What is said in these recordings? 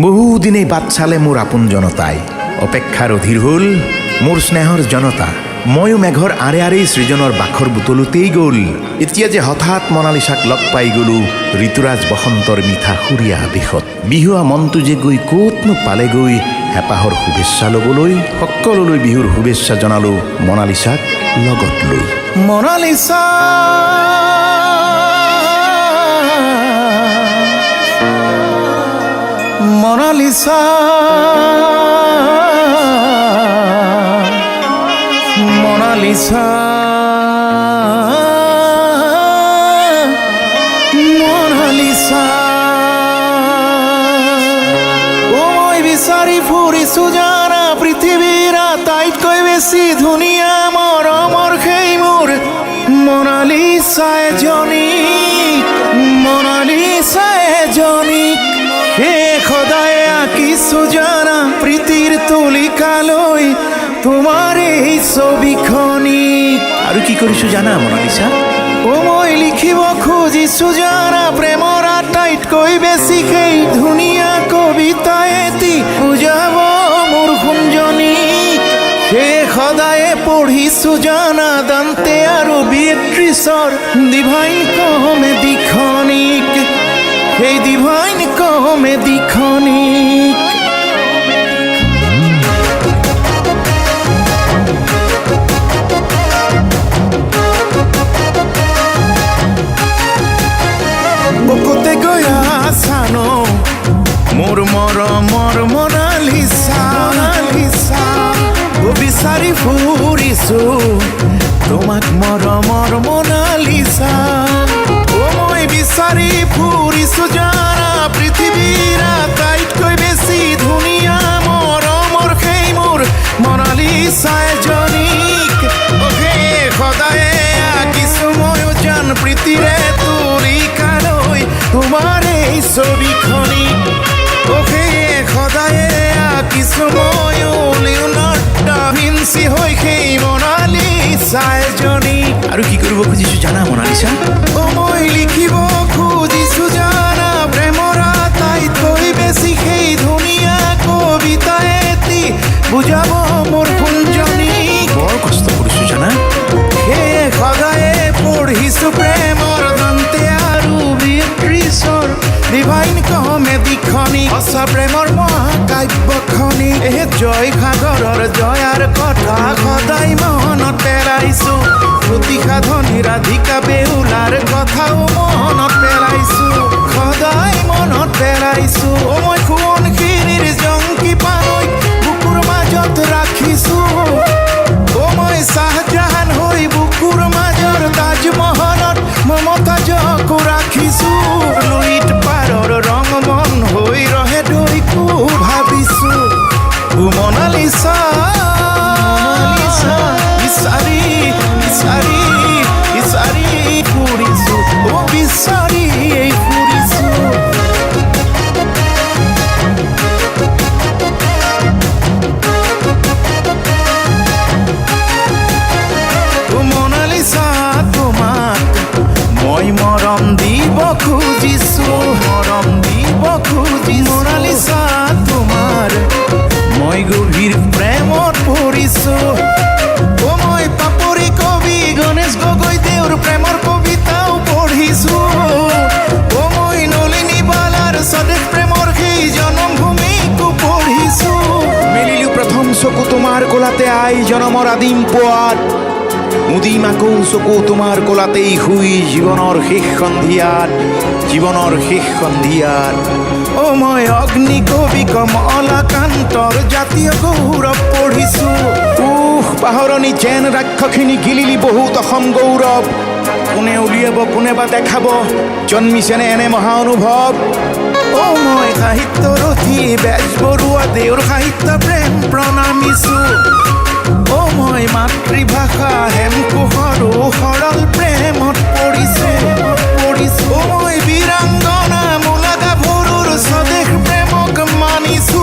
বহুদিনেই বাট চালে মোৰ আপোন জনতাই, অপেক্ষাৰ অধীৰ হ'ল মোৰ স্নেহৰ জনতা। ময়ো মেঘৰ আৰে আৰেই সৃজনৰ বাখৰ বুটলোতেই গ'ল। এতিয়া যে হঠাৎ মনালিছাক লগ পাই গ'লো ঋতুৰাজ বসন্তৰ মিঠা সুৰীয়া আৱেশত। বিহুৱা মনটো যে গৈ ক'তনো পালেগৈ হেঁপাহৰ শুভেচ্ছা ল'বলৈ। সকলোলৈ বিহুৰ শুভেচ্ছা জনালো মনালিছাক লগত লৈ। মনালিছা মনালিছা মনালিছা মনালিছা ও মই বিচাৰি ফুৰিছো জানা পৃথিৱীৰ আটাইতকৈ বেছি ধুনীয়া মৰমৰ সেই মোৰ মনালিছা এজনী, মনালিছা এজনী। সদায় আঁকিছো জানা প্ৰীতিৰ তুলিকালৈ তোমাৰ এই ছবিখনি। আৰু কি কৰিছো জানা মনালিছা? ও মই লিখিব খুজিছো জানা প্ৰেমৰ আটাইতকৈ বেছি সেই ধুনীয়া কবিতা এটি বুজাব মোৰ কুঞ্জনী। সদায়ে পঢ়িছো জানা দান্তে আৰু বিয়েট্ৰিছৰ ডিভাইন কমেডিখনিক, সেই ডিভাইন কমেডিখনিক। বুকুতে গৈ আছানো মোৰ মৰমৰ মনালিছা, মনালিছা বিচাৰি ফুৰিছো তোমাক মৰমৰ মনালিছা। ও মই বিচাৰি ফুৰিছো জানা পৃথিৱীৰ আটাইতকৈ বেছি ধুনীয়া মৰমৰ সেই মোৰ মনালিছা এজনীক। সদায়ে আঁকিছো ময়ো জান প্ৰীতিৰে তুলিকালৈ তোমাৰ এই ছবিখনি। সদায়ে আঁকিছো ময়ো লিওনাৰ্ডো দা ভিঞ্চি হৈ সেই মনালিছা এজনী। আৰু কি কৰিব খুজিছো জানা মনালিছা? ও মই লিখিব খুজিছো জানা প্ৰেমৰ আটাইতকৈ বেছি সেই ধুনীয়া কবিতা এটি বুজাব মোৰ কুঞ্জনী। বৰ কষ্ট কৰিছো জানা। সদায়ে পঢ়িছো প্ৰেমৰ দন্তে আৰু বিয়েট্ৰিছৰ ডিভাইন কমেডিখনি। সঁচা প্ৰেমৰ মহাকাব্যখনি। জয় সাগৰৰ জয়াৰ কথা সদায় মনত পেলাইছো। প্ৰতি সাধনী ৰাধিকা বেউলাৰ কথাও মনত পেলাইছো, সদায় মনত পেলাইছো। ও মই সোৱণশিৰিৰ জংকী পানৈ বুকুৰ মাজত ৰাখিছো। ও মই চাহজাহান হৈ বুকুৰ মাজৰ তাজমহলত মমতাজকো ৰাখিছো। লুইত পাৰৰ ৰং মন হৈ ৰহে দৈকো ভাবিছো। মনালিছা বিচাৰি বিচাৰি বিচাৰি ফুৰিছো, ও বিচাৰি ফুৰিছো। মনালিছা তোমাক মই মৰম দিব খুজিছো, মৰম দিব খুজিছো। মনালিছা তোমাৰ মই গভীৰ প্ৰেমত পৰিছো। ও মই পাপৰি কবি গণেশ গগৈ তেওঁৰ প্ৰেমৰ কবিতাও পঢ়িছো। ও মই নলিনী বালাৰ স্বদেশ প্ৰেমৰ সেই জনমভূমিকো পঢ়িছো। মেলিলো প্ৰথম চকু তোমাৰ কোলাতে আই জনমৰ আদিম পোৱাত। মুদিম আকৌ চকু তোমাৰ কোলাতেই শুই জীৱনৰ শেষ সন্ধিয়াত, জীৱনৰ শেষ সন্ধিয়াত। ও মই অগ্নি কবি কমলাকান্তৰ জাতীয় গৌৰৱ পঢ়িছো। পাহৰণি যেন ৰাক্ষসিনী গিলিলি বহুত অসম গৌৰৱ। কোনে উলিয়াব কোনে বা দেখাব জন্মিছেনে এনে মহা অনুভৱ। ও মই সাহিত্যৰথী বেজবৰুৱা দেউৰ সাহিত্য প্ৰেম প্ৰণামিছো। ও মই মাতৃভাষা হেমকোষৰো সৰল প্ৰেমত পৰিছে। ও মই বীৰাংগনা মূলা গাভৰুৰ স্বদেশ প্ৰেমক মানিছো।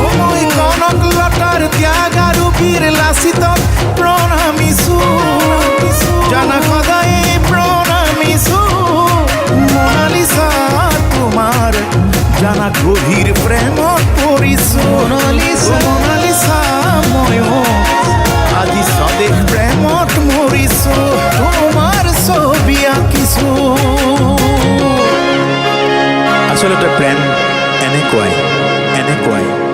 ও মই কনক লতাৰ ত্যাগ আৰু বীৰ লাচিতক প্ৰণামিছো। জানা সদায় প্ৰণামিছো। মনালিছা তোমাৰ জানা গভীৰ গভীৰ প্ৰেমত পৰিছো মনালিছা ময়ো আজি স্বদেশ প্ৰেমত মৰিছো তোমাৰ ছবি আঁকিছো আচলতে প্ৰেম এনেকুৱাই